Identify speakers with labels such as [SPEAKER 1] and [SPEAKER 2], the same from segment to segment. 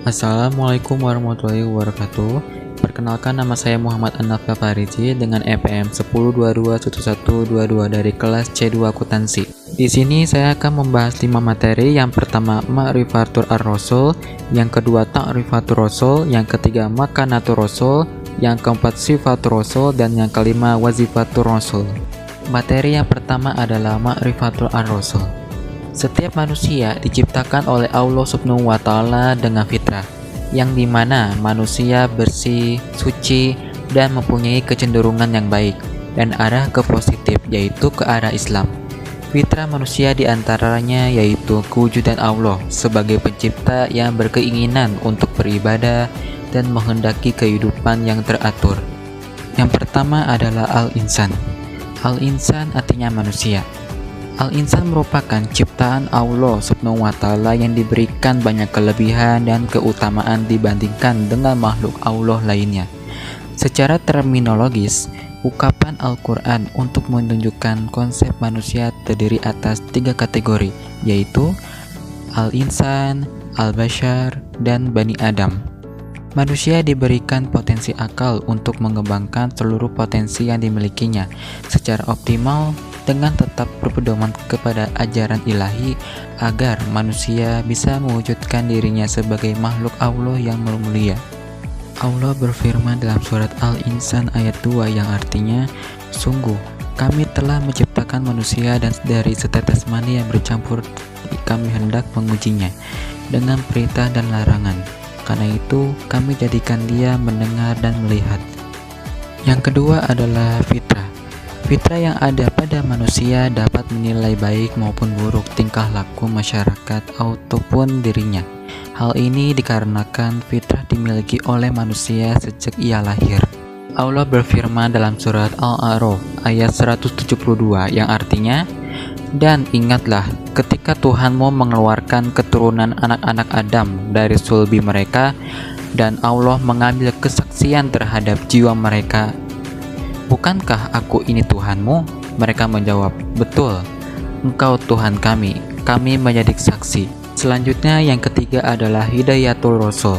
[SPEAKER 1] Assalamualaikum warahmatullahi wabarakatuh. Perkenalkan, nama saya Muhammad An-Nafka Fariji dengan EPM 10221122 dari kelas C2 Akuntansi. Di sini saya akan membahas 5 materi. Yang pertama, Ma'rifatul Ar-Rasul, yang kedua Ta'rifatul Rasul, yang ketiga Makanatul Rasul, yang keempat Sifatul Rasul, dan yang kelima Wazifatul Rasul. Materi yang pertama adalah Ma'rifatul Ar-Rasul. Setiap manusia diciptakan oleh Allah Subhanahu wa Ta'ala dengan fitrah, yang dimana manusia bersih, suci, dan mempunyai kecenderungan yang baik dan arah ke positif, yaitu ke arah Islam. Fitrah manusia diantaranya yaitu kewujudan Allah sebagai pencipta yang berkeinginan untuk beribadah dan menghendaki kehidupan yang teratur. Yang pertama adalah Al-Insan. Al-Insan artinya manusia. Al-Insan merupakan ciptaan Allah Subhanahu wa Ta'ala yang diberikan banyak kelebihan dan keutamaan dibandingkan dengan makhluk Allah lainnya. Secara terminologis, ungkapan Al-Quran untuk menunjukkan konsep manusia terdiri atas 3 kategori, yaitu Al-Insan, Al-Bashar, dan Bani Adam. Manusia diberikan potensi akal untuk mengembangkan seluruh potensi yang dimilikinya secara optimal dengan tetap berpedoman kepada ajaran ilahi agar manusia bisa mewujudkan dirinya sebagai makhluk Allah yang mulia. Allah berfirman dalam surat Al-Insan ayat 2 yang artinya, "Sungguh, kami telah menciptakan manusia dan dari setetes mani yang bercampur kami hendak mengujinya dengan perintah dan larangan. Karena itu, kami jadikan dia mendengar dan melihat." Yang kedua adalah fitrah. Fitrah yang ada pada manusia dapat menilai baik maupun buruk tingkah laku masyarakat ataupun dirinya. Hal ini dikarenakan fitrah dimiliki oleh manusia sejak ia lahir. Allah berfirman dalam surat Al-A'raf ayat 172 yang artinya, "Dan ingatlah ketika Tuhanmu mengeluarkan keturunan anak-anak Adam dari sulbi mereka, dan Allah mengambil kesaksian terhadap jiwa mereka. Bukankah aku ini Tuhanmu?" Mereka menjawab, "Betul, Engkau Tuhan kami menjadi saksi." Selanjutnya yang ketiga adalah Hidayatul Rasul.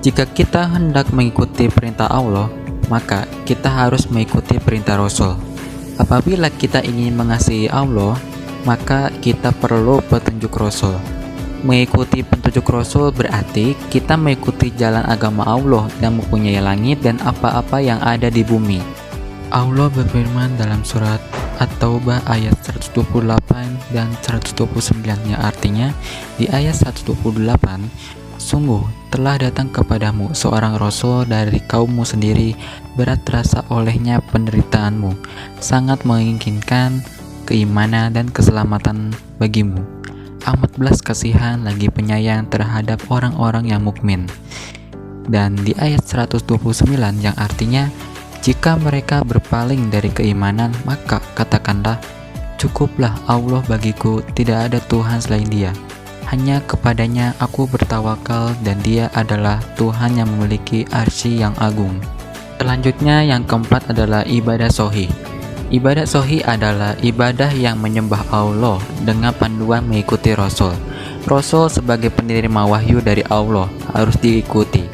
[SPEAKER 1] Jika kita hendak mengikuti perintah Allah, maka kita harus mengikuti perintah Rasul. Apabila kita ingin mengasihi Allah, maka kita perlu petunjuk Rasul. Mengikuti petunjuk Rasul berarti kita mengikuti jalan agama Allah yang mempunyai langit dan apa-apa yang ada di bumi. Allah berfirman dalam surat At-Taubah ayat 128 dan 129 yang artinya, di ayat 128, "Sungguh telah datang kepadamu seorang Rasul dari kaummu sendiri, berat terasa olehnya penderitaanmu, sangat menginginkan keimanan dan keselamatan bagimu. Amat belas kasihan lagi penyayang terhadap orang-orang yang mukmin." Dan di ayat 129 yang artinya, "Jika mereka berpaling dari keimanan, maka katakanlah, cukuplah Allah bagiku, tidak ada Tuhan selain Dia. Hanya kepadanya aku bertawakal dan Dia adalah Tuhan yang memiliki arsy yang agung." Selanjutnya yang keempat adalah ibadah shohi. Ibadah shohi adalah ibadah yang menyembah Allah dengan panduan mengikuti Rasul. Rasul sebagai penerima wahyu dari Allah harus diikuti,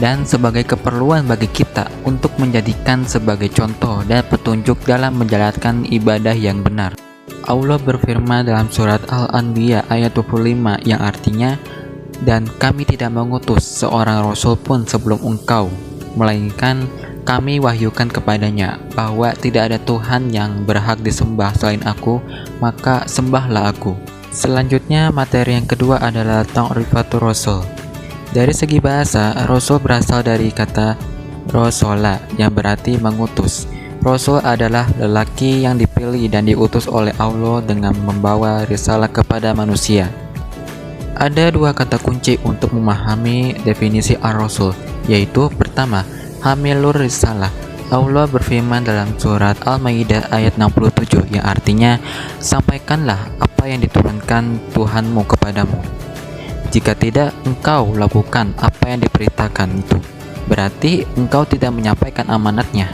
[SPEAKER 1] dan sebagai keperluan bagi kita untuk menjadikan sebagai contoh dan petunjuk dalam menjalankan ibadah yang benar. Allah berfirman dalam surat Al-Anbiya ayat 25 yang artinya, "Dan kami tidak mengutus seorang rasul pun sebelum engkau, melainkan kami wahyukan kepadanya bahwa tidak ada Tuhan yang berhak disembah selain aku, maka sembahlah aku." Selanjutnya materi yang kedua adalah Ta'rifatul Rasul. Dari segi bahasa, Rasul berasal dari kata Rasala yang berarti mengutus. Rasul adalah lelaki yang dipilih dan diutus oleh Allah dengan membawa risalah kepada manusia. Ada 2 kata kunci untuk memahami definisi Ar-Rasul, yaitu pertama, Hamilur Risalah. Allah berfirman dalam surat Al-Maidah ayat 67 yang artinya, "Sampaikanlah apa yang diturunkan Tuhanmu kepadamu. Jika tidak, engkau lakukan apa yang diperintahkan itu, berarti engkau tidak menyampaikan amanatnya.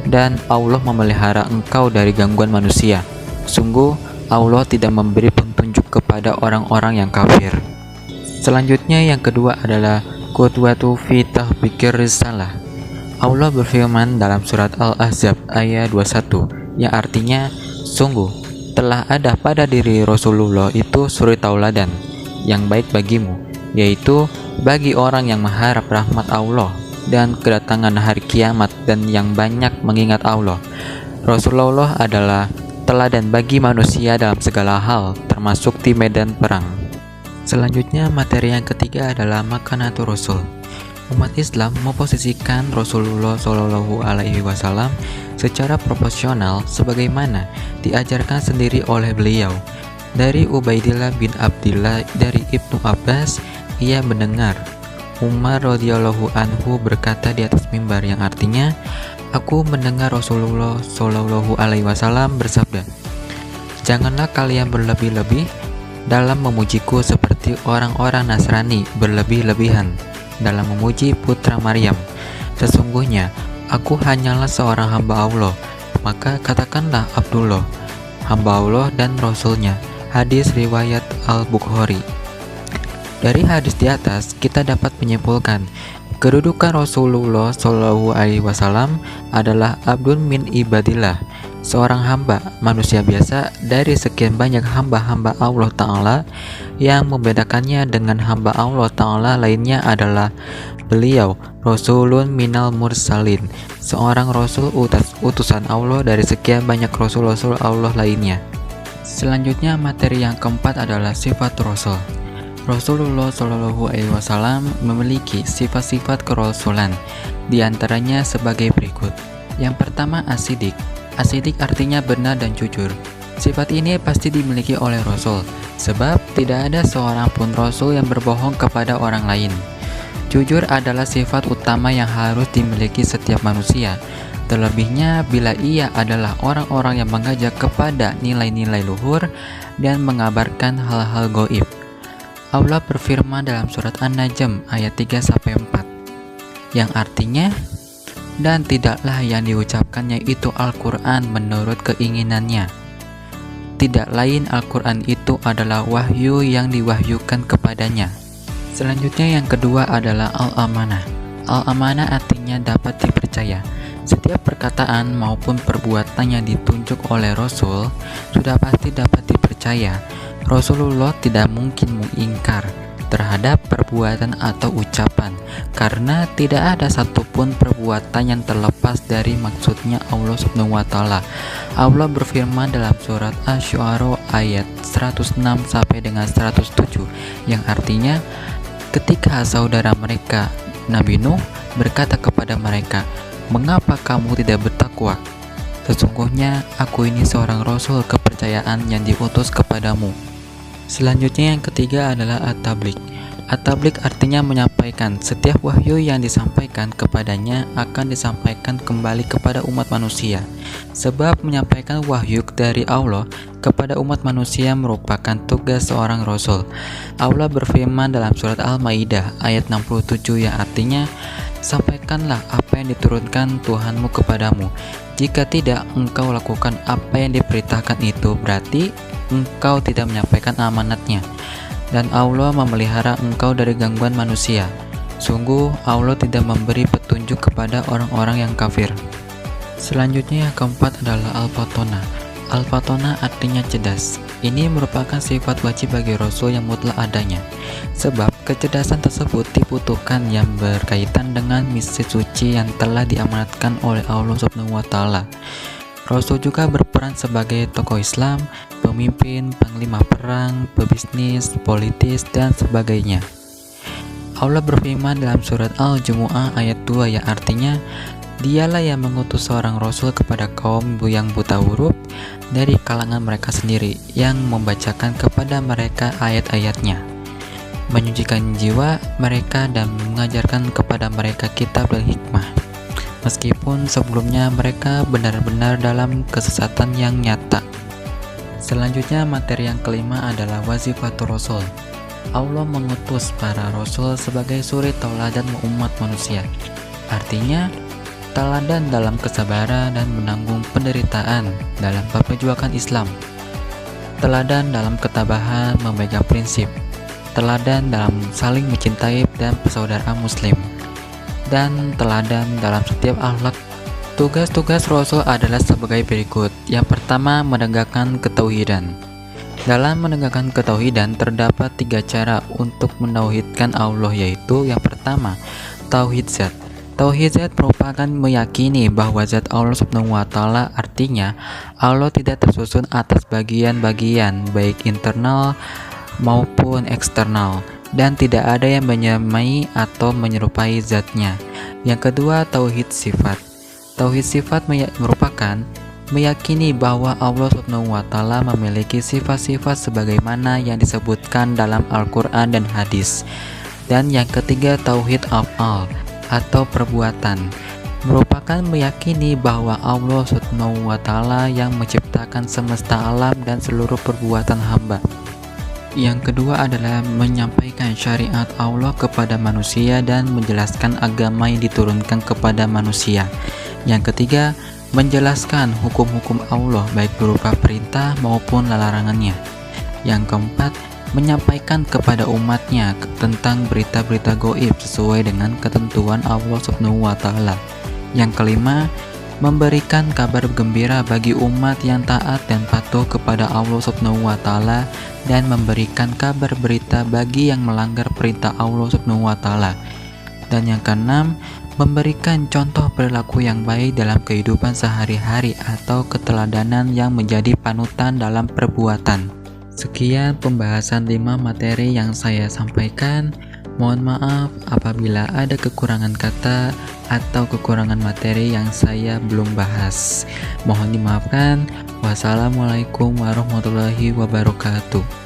[SPEAKER 1] Dan Allah memelihara engkau dari gangguan manusia. Sungguh, Allah tidak memberi petunjuk kepada orang-orang yang kafir." Selanjutnya yang kedua adalah qudwatu fi tahqiqir risalah. Allah berfirman dalam surat Al-Ahzab ayat 21 yang artinya, sungguh telah ada pada diri Rasulullah itu suri tauladan yang baik bagimu, yaitu bagi orang yang mengharap rahmat Allah dan kedatangan hari kiamat dan yang banyak mengingat Allah. Rasulullah adalah teladan bagi manusia dalam segala hal, termasuk di medan perang. Selanjutnya materi yang ketiga adalah makanatul Rasul. Umat Islam memposisikan Rasulullah Shallallahu Alaihi Wasallam secara proporsional sebagaimana diajarkan sendiri oleh beliau. Dari Ubaidillah bin Abdillah dari Ibnu Abbas, ia mendengar Umar radhiyallahu anhu berkata di atas mimbar yang artinya, aku mendengar Rasulullah Shallallahu Alaihi Wasallam bersabda, janganlah kalian berlebih-lebih dalam memujiku seperti orang-orang Nasrani berlebih-lebihan dalam memuji putra Maryam. Sesungguhnya aku hanyalah seorang hamba Allah, maka katakanlah Abdullah, hamba Allah dan Rasulnya. Hadis riwayat Al-Bukhari. Dari hadis di atas kita dapat menyimpulkan kedudukan Rasulullah Shallallahu Alaihi Wasallam adalah abdun min ibadillah, seorang hamba manusia biasa dari sekian banyak hamba-hamba Allah Ta'ala. Yang membedakannya dengan hamba Allah Ta'ala lainnya adalah beliau Rasulun minal mursalin, seorang Rasul utusan Allah dari sekian banyak Rasul-Rasul Allah lainnya. Selanjutnya materi yang keempat adalah sifat Rasul. Rasulullah Shallallahu Alaihi Wasallam memiliki sifat-sifat kerasulan, diantaranya sebagai berikut. Yang pertama, asidik. Asidik artinya benar dan jujur. Sifat ini pasti dimiliki oleh Rasul, sebab tidak ada seorang pun Rasul yang berbohong kepada orang lain. Jujur adalah sifat utama yang harus dimiliki setiap manusia, terlebihnya bila ia adalah orang-orang yang mengajak kepada nilai-nilai luhur dan mengabarkan hal-hal gaib. Allah berfirman dalam surat An-Najm ayat 3-4 yang artinya, dan tidaklah yang diucapkannya itu Al-Quran menurut keinginannya. Tidak lain Al-Quran itu adalah wahyu yang diwahyukan kepadanya. Selanjutnya yang kedua adalah Al-Amanah. Al-Amanah artinya dapat dipercaya. Setiap perkataan maupun perbuatan yang ditunjuk oleh Rasul sudah pasti dapat dipercaya. Rasulullah tidak mungkin mengingkar terhadap perbuatan atau ucapan, karena tidak ada satupun perbuatan yang terlepas dari maksudnya Allah Subhanahu wa Ta'ala. Allah berfirman dalam surat Asy-Syu'ara ayat 106 sampai dengan 107 yang artinya, ketika saudara mereka Nabi Nuh berkata kepada mereka, mengapa kamu tidak bertakwa? Sesungguhnya aku ini seorang rasul kepercayaan yang diutus kepadamu. Selanjutnya yang ketiga adalah at-tabligh. At-tabligh artinya menyampaikan. Setiap wahyu yang disampaikan kepadanya akan disampaikan kembali kepada umat manusia. Sebab menyampaikan wahyu dari Allah kepada umat manusia merupakan tugas seorang rasul. Allah berfirman dalam surat Al-Maidah ayat 67 yang artinya, sampaikanlah apa yang diturunkan Tuhanmu kepadamu. Jika tidak engkau lakukan apa yang diperintahkan itu, berarti engkau tidak menyampaikan amanatnya, dan Allah memelihara engkau dari gangguan manusia. Sungguh Allah tidak memberi petunjuk kepada orang-orang yang kafir. Selanjutnya yang keempat adalah Al-Fatonah. Al-Fatonah artinya cerdas. Ini merupakan sifat wajib bagi Rasul yang mutlak adanya, sebab kecerdasan tersebut dibutuhkan yang berkaitan dengan misi suci yang telah diamanatkan oleh Allah Subhanahu wa Ta'ala. Rasul juga berperan sebagai tokoh Islam, pemimpin, panglima perang, pebisnis, politis, dan sebagainya. Allah berfirman dalam surat Al-Jumu'ah ayat 2 yang artinya, dialah yang mengutus seorang Rasul kepada kaum yang buta huruf dari kalangan mereka sendiri, yang membacakan kepada mereka ayat-ayatnya, menyucikan jiwa mereka dan mengajarkan kepada mereka kitab dan hikmah. Meskipun sebelumnya mereka benar-benar dalam kesesatan yang nyata. Selanjutnya materi yang kelima adalah wazifatul Rasul. Allah mengutus para Rasul sebagai suri tauladan umat manusia. Artinya, teladan dalam kesabaran dan menanggung penderitaan dalam memperjuangkan Islam. Teladan dalam ketabahan memegang prinsip. teladan dalam saling mencintai dan persaudaraan muslim, dan teladan dalam setiap akhlak. Tugas-tugas Rasul adalah sebagai berikut. Yang pertama, menegakkan ketauhidan. Dalam menegakkan ketauhidan terdapat 3 cara untuk menauhidkan Allah, yaitu yang pertama, tauhid zat. Tauhid zat merupakan meyakini bahwa zat Allah Subhanahu wa taala, artinya Allah tidak tersusun atas bagian-bagian baik internal maupun eksternal, dan tidak ada yang menyamai atau menyerupai zatnya. Yang kedua, tauhid sifat. Tauhid sifat merupakan meyakini bahwa Allah Subhanahu wa taala memiliki sifat-sifat sebagaimana yang disebutkan dalam Al-Qur'an dan hadis. Dan yang ketiga, tauhid af'al atau perbuatan, merupakan meyakini bahwa Allah Subhanahu wa taala yang menciptakan semesta alam dan seluruh perbuatan hamba. Yang kedua adalah menyampaikan syariat Allah kepada manusia dan menjelaskan agama yang diturunkan kepada manusia. Yang ketiga, menjelaskan hukum-hukum Allah baik berupa perintah maupun larangannya. Yang keempat, menyampaikan kepada umatnya tentang berita-berita gaib sesuai dengan ketentuan Allah Subhanahu wa taala. Yang kelima, memberikan kabar gembira bagi umat yang taat dan patuh kepada Allah Subhanahu wa taala, dan memberikan kabar berita bagi yang melanggar perintah Allah Subhanahu wa taala. Dan yang keenam, memberikan contoh perilaku yang baik dalam kehidupan sehari-hari atau keteladanan yang menjadi panutan dalam perbuatan. Sekian pembahasan 5 materi yang saya sampaikan. Mohon maaf apabila ada kekurangan kata atau kekurangan materi yang saya belum bahas. Mohon dimaafkan. Wassalamualaikum warahmatullahi wabarakatuh.